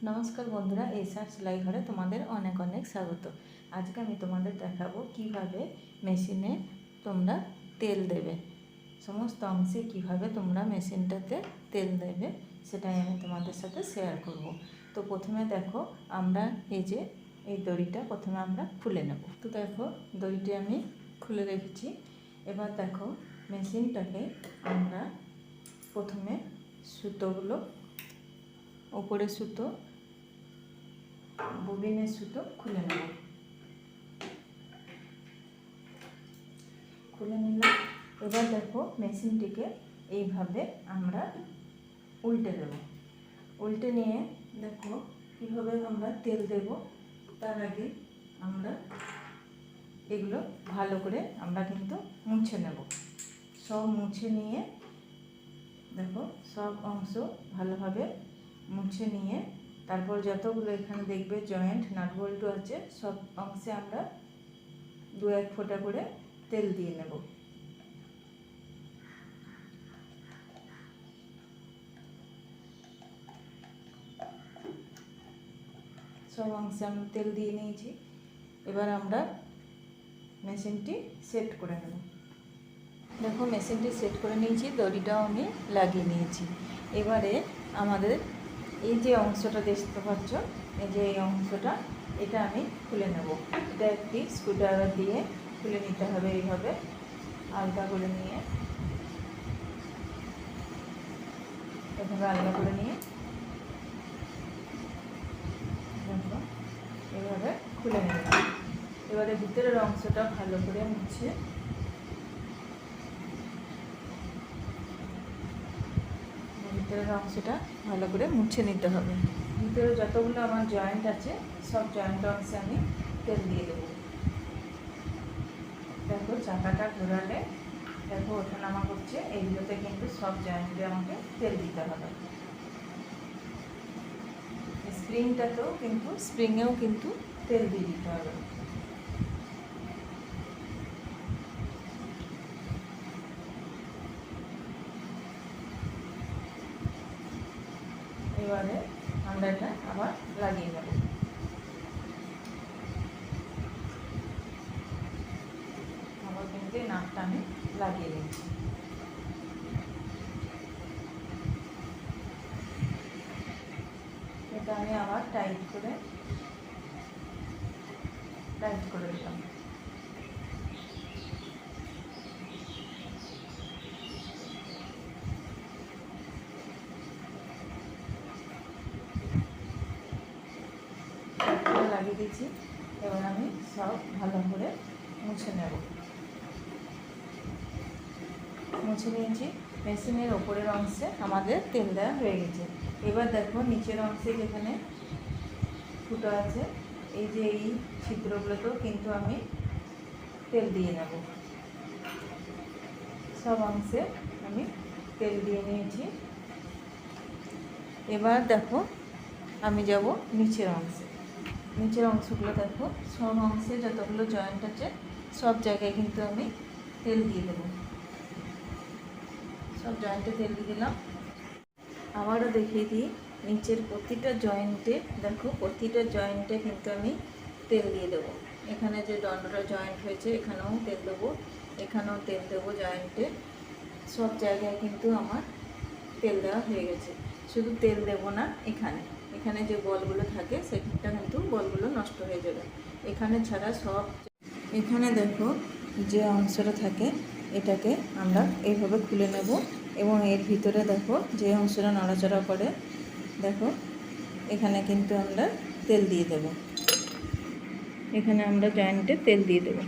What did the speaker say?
নমস্কার বন্ধুরা, এসআর সেলাই ঘরে তোমাদের অনেক অনেক স্বাগত। আজকে আমি তোমাদের দেখাবো কিভাবে মেশিনে তোমরা তেল দেবে। সমস্ত অংশে কিভাবে তোমরা মেশিনটাতে তেল দেবে সেটাই আমি তোমাদের সাথে শেয়ার করব। তো প্রথমে দেখো, আমরা এই দড়িটা প্রথমে আমরা খুলে নেব। তো দেখো, দড়িটি আমি খুলে রেখেছি। এবার দেখো, মেশিনটাকে আমরা প্রথমে সুতোগুলো, উপরে সুতো, ববিনের সুতো খুলে নেব। খুলে নিলাম। এবার দেখো, মেশিনটিকে এইভাবে আমরা উল্টে দেব। উল্টে নিয়ে দেখো কীভাবে আমরা তেল দেব। তার আগে আমরা এগুলো ভালো করে আমরা কিন্তু মুছে নেব। সব মুছে নিয়ে দেখো, সব অংশ ভালোভাবে মুছে নিয়ে তারপর যতগুলো এখানে দেখবে জয়েন্ট নাট বল্টু আছে, সব অংশে আমরা 2-1 ফোঁটা করে তেল দিয়ে নেব। সব অংশে আমরা তেল দিয়ে নিয়েছি। এবার আমরা মেশিনটি সেট করে নেব। দেখো, মেশিনটি সেট করে নিয়েছি, দড়িটাও আমি লাগিয়ে নিয়েছি। এবারে আমাদের এই যে অংশটা দেখতে পাচ্ছ, এই অংশটা, এটা আমি খুলে নেব। এটা একটি স্ক্রুড্রাইভার দিয়ে খুলে নিতে হবে। এইভাবে আলগা করে নিয়ে, এভাবে আলগা করে নিয়ে দেখো এইভাবে খুলে নিলাম। এবারে ভিতরের অংশটা ভালো করে মুছে ভিতরের অংশটা ভালো করে মুছে নিতে হবে। ভিতরে যতগুলো আমার জয়েন্ট আছে, সব জয়েন্ট অংশে আমি তেল দিয়ে দেবো। দেখো, চাকাটা ঘোরালে দেখো ওঠানামা করছে, এইগুলোতে কিন্তু সব জয়েন্টে আমাকে তেল দিতে হবে। স্প্রিংয়েও কিন্তু তেল দিয়ে দিতে হবে। এবারে আমরা এটা আবার লাগিয়ে নেব। আবার কিন্তু নাটটা আমি লাগিয়ে নিচ্ছি। এটা আমি আবার টাইট করে দিলাম। লাগিয়ে দিয়েছি। এবার আমি সব ভালো করে মুছে নেব। মুছে নিয়েছি। মেশিনের ওপরের অংশে আমাদের তেল দেওয়া হয়ে গেছে। এবার দেখো, নিচের অংশে যেখানে ফুটো আছে, এই ছিদ্রগুলোতেও কিন্তু আমি তেল দিয়ে নেব। সব অংশে আমি তেল দিয়ে নিয়েছি। এবার দেখো, আমি যাব নিচের অংশগুলো। দেখো, সব অংশে যতগুলো জয়েন্ট আছে, সব জায়গায় কিন্তু আমি তেল দিয়ে দেবো। সব জয়েন্টে তেল দিয়ে দিলাম। আবারও দেখিয়ে দিই, নিচের প্রতিটা জয়েন্টে দেখো, প্রতিটা জয়েন্টে কিন্তু আমি তেল দিয়ে দেবো। এখানে যে দণ্ডটা জয়েন্ট হয়েছে, এখানেও তেল দেবো, এখানেও তেল দেবো। জয়েন্টে সব জায়গায় কিন্তু আমার তেল দেওয়া হয়ে গেছে। শুধু তেল দেবো না, এখানে যে বলগুলো থাকে সেখানটা কিন্তু বলগুলো নষ্ট হয়ে যাবে। এখানে ছাড়া সব, এখানে দেখো যে অংশটা থাকে, এটাকে আমরা এইভাবে খুলে নেব এবং এর ভিতরে দেখো যে অংশটা নড়াচড়া করে, দেখো এখানে কিন্তু আমরা তেল দিয়ে দেব। এখানে আমরা জয়েন্টে তেল দিয়ে দেব।